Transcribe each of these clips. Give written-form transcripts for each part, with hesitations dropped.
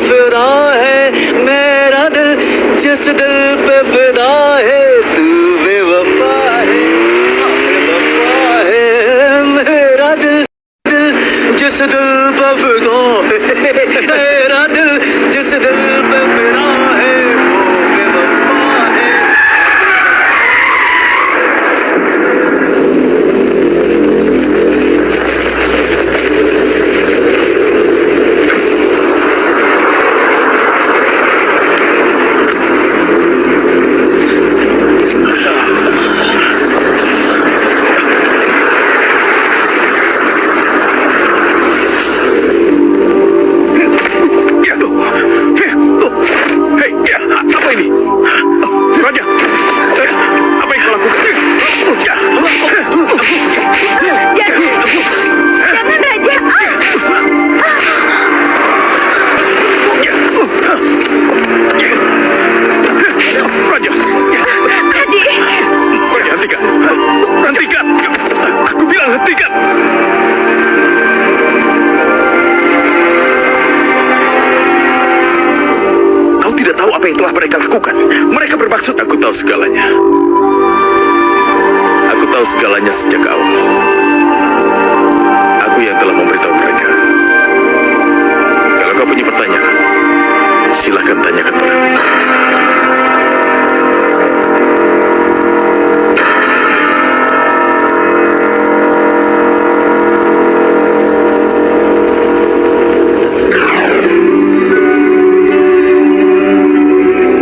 फिदा है मेरा दिल, जिस दिल पे फिदा है तू बेवफा है, बेवफा है मेरा दिल, जिस दिल पे फिदा है मेरा दिल, जिस दिल पे फिदा है वो बेवफा है. Aku tahu segalanya. Aku tahu segalanya sejak awal. Aku yang telah memberitahu mereka. Kalau kau punya pertanyaan, silakan tanyakan padaku.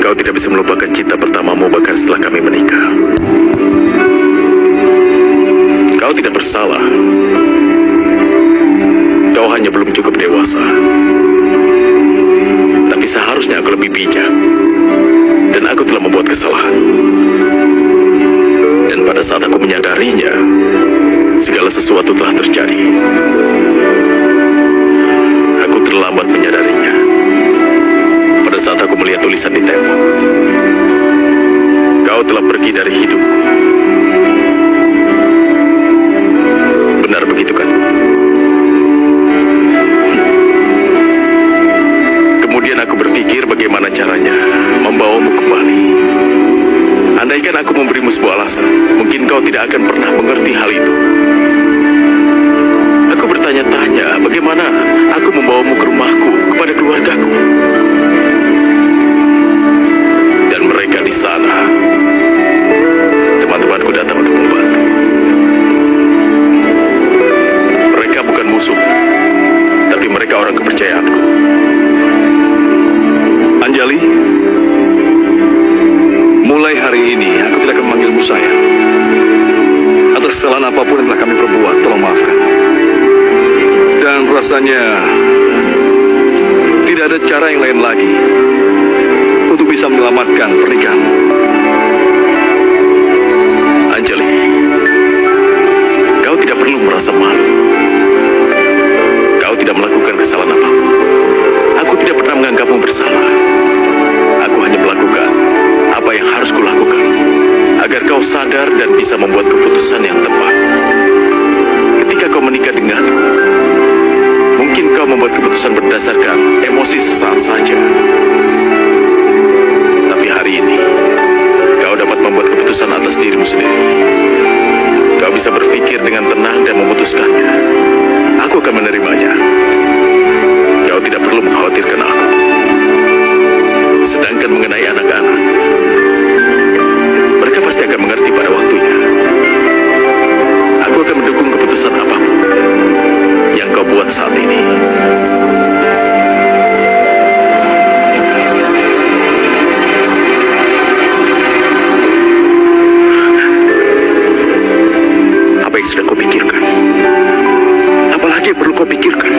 Kau tidak bisa melupakan cinta pertamamu bahkan setelah kami menikah. Kau tidak bersalah. Kau hanya belum cukup dewasa. Tapi seharusnya aku lebih bijak. Dan aku telah membuat kesalahan. Dan pada saat aku menyadarinya, segala sesuatu telah terjadi. Aku terlambat menyadarinya. Pada saat aku melihat tulisan di tembok, kau telah pergi dari hidupku. Benar begitu kan? Kemudian aku berpikir bagaimana caranya membawamu kembali. Andaikan aku memberimu sebuah alasan, mungkin kau tidak akan pernah mengerti hal itu. Aku bertanya-tanya bagaimana aku membawamu ke rumahku, kepada keluargaku. Dan mereka di sana, teman-temanku datang untuk membantu. Mereka bukan musuh, tapi mereka orang kepercayaanku. Anjali, mulai hari ini aku tidak akan memanggilmu sayang. Atas kesalahan apapun yang telah kami perbuat, tolong maafkan. Dan rasanya tidak ada cara yang lain lagi untuk bisa menyelamatkan pernikahanmu. Anjali, kau tidak perlu merasa malu. Kau tidak melakukan kesalahan apapun. Aku tidak pernah menganggapmu bersalah. Aku hanya melakukan apa yang harus kulakukan agar kau sadar dan bisa membuat keputusan yang tepat. Ketika kau menikah denganku, mungkin kau membuat keputusan berdasarkan emosi sesaat saja. Tapi hari ini, kau dapat membuat keputusan atas dirimu sendiri. Kau bisa berpikir dengan tenang dan memutuskannya. Aku akan menerimanya. Kau tidak perlu mengkhawatirkan aku. Sedangkan mengenai anak-anak, mereka pasti akan mengerti pada waktunya. Aku akan mendukung keputusan apapun yang kau buat saat ini. Apa yang sudah kau pikirkan? Apalagi yang perlu kau pikirkan?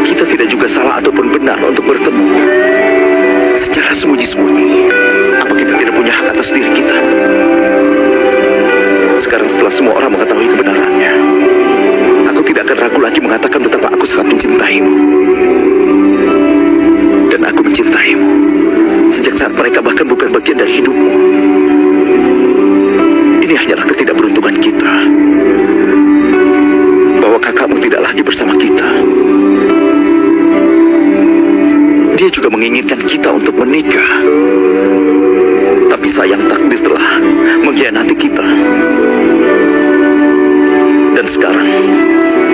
Kita tidak juga salah ataupun benar untuk bertemu secara sembunyi-sembunyi. Apa kita tidak punya hak atas diri kita? Sekarang setelah semua orang mengetahui kebenarannya, aku tidak akan ragu lagi mengatakan betapa aku sangat mencintaimu. Dan aku mencintaimu sejak saat mereka bahkan bukan bagian dari hidupmu. Ini hanyalah ketidakberuntungan kita, bahwa kakakmu tidak lagi bersama kita. juga menginginkan kita untuk menikah. Tapi sayang takdir telah mengkhianati kita. Dan sekarang,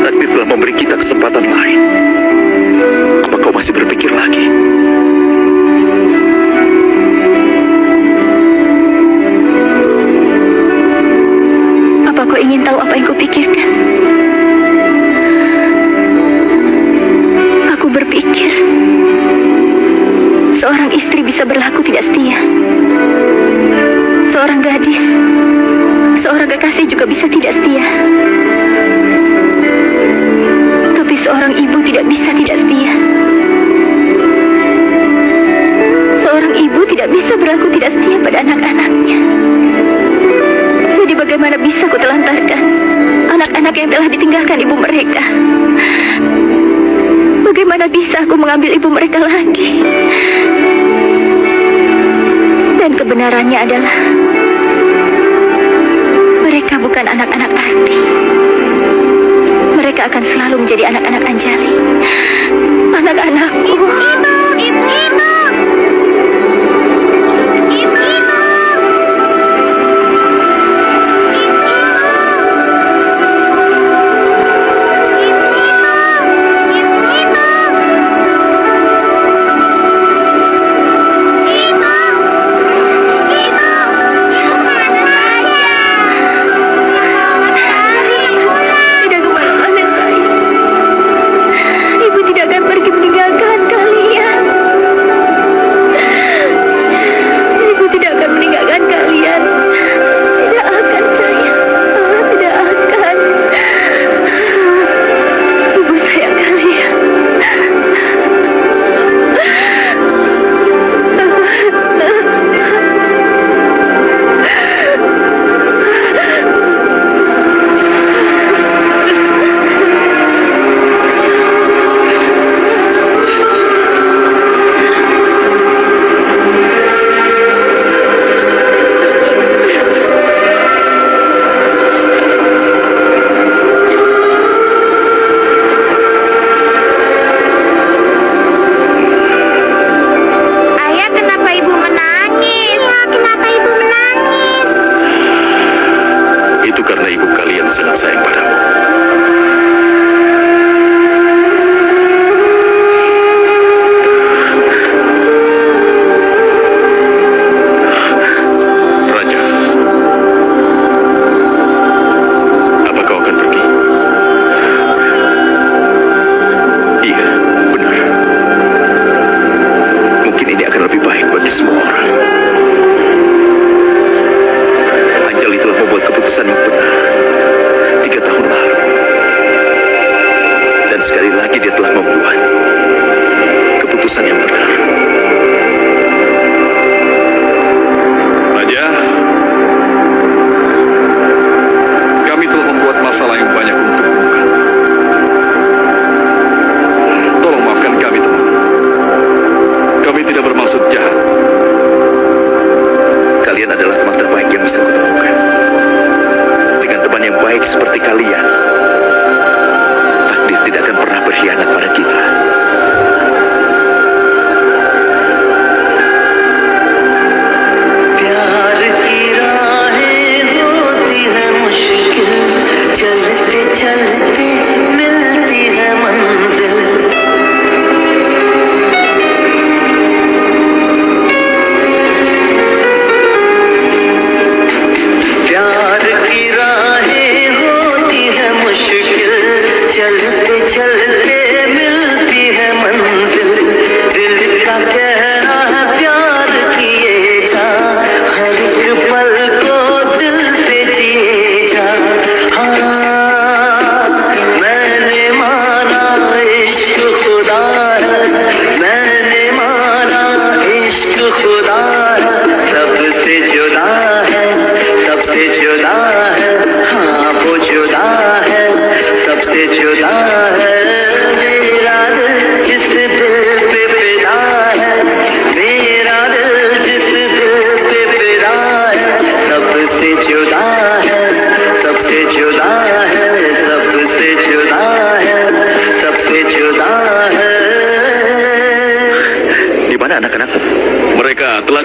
takdir telah memberi kita kesempatan lain. Apa kau masih berpikir lagi? Apa kau ingin tahu apa yang kau pikirkan? Aku berpikir seorang istri bisa berlaku tidak setia. Seorang gadis, seorang kekasih juga bisa tidak setia. Tapi seorang ibu tidak bisa tidak setia. Seorang ibu tidak bisa berlaku tidak setia pada anak-anaknya. Jadi bagaimana bisa ku telantarkan anak-anak yang telah ditinggalkan ibu mereka? Bagaimana bisa aku mengambil ibu mereka lagi? Dan kebenarannya adalah mereka bukan anak-anak Arti. Mereka akan selalu menjadi anak-anak Anjali. Anak-anakku. Ibu.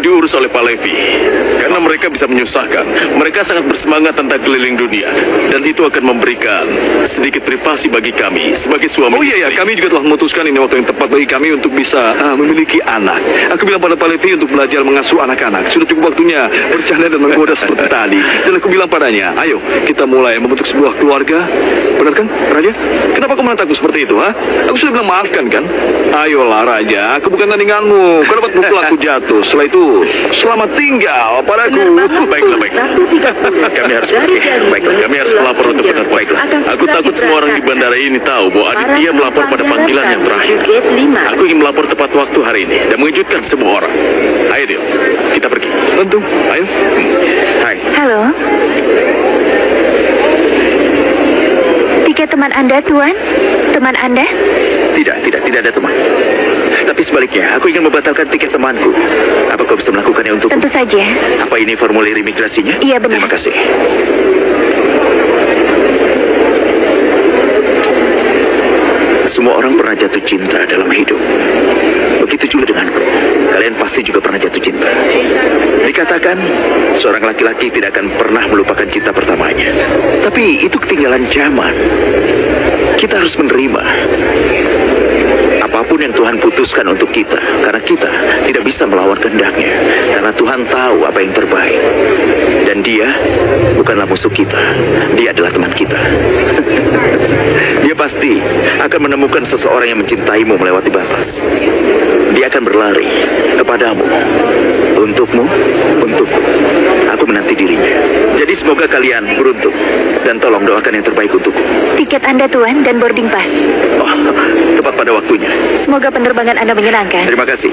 diurus oleh Pak Levi. Karena mereka bisa menyusahkan. Mereka sangat bersemangat tentang keliling dunia. Dan itu akan memberikan sedikit privasi bagi kami sebagai suami Oh iya, istri. kami juga telah memutuskan ini waktu yang tepat bagi kami untuk bisa memiliki anak. Aku bilang pada Pak Levi untuk belajar mengasuh anak-anak. Sudah cukup waktunya bercanda dan menggoda seperti tadi. Dan aku bilang padanya, ayo kita mulai membentuk sebuah keluarga. Benar kan, Raja? Kenapa kau menatapku seperti itu, ha? Aku sudah bilang maafkan kan? Ayolah, Raja. Aku bukan tandinganmu. Kau dapat mukul aku jatuh. Setelah itu, selamat tinggal padaku. Baiklah, baiklah. Kami harus pergi. Baiklah, kami harus melapor untuk benar. Baiklah. Aku takut semua orang di bandara ini tahu bahwa Aditya melapor pada panggilan yang terakhir. Aku ingin melapor tepat waktu hari ini dan mengejutkan semua orang. Ayo, Dil. Kita pergi. Tentu. Ayo. Hai. Halo. Tiket teman Anda, Tuan? Teman Anda? Tidak ada teman. Tapi sebaliknya, aku ingin membatalkan tiket temanku. Apa kau bisa melakukannya untukku? Tentu saja. Apa ini formulir imigrasinya? Iya, benar. Terima kasih. Semua orang pernah jatuh cinta dalam hidup. Begitu juga denganku. Kalian pasti juga pernah jatuh cinta. Dikatakan, seorang laki-laki tidak akan pernah melupakan cinta pertamanya. Tapi itu ketinggalan zaman. Kita harus menerima apapun yang Tuhan putuskan untuk kita, karena kita tidak bisa melawan kehendaknya, karena Tuhan tahu apa yang terbaik. Dan dia bukanlah musuh kita, dia adalah teman kita. Dia pasti akan menemukan seseorang yang mencintaimu melewati batas. Dia akan berlari kepadamu, untukmu, untukku. Aku menanti dirinya. Jadi semoga kalian beruntung dan tolong doakan yang terbaik untukku. Tiket Anda, Tuan, dan boarding pass. Oh, tepat pada waktunya. Semoga penerbangan Anda menyenangkan. Terima kasih.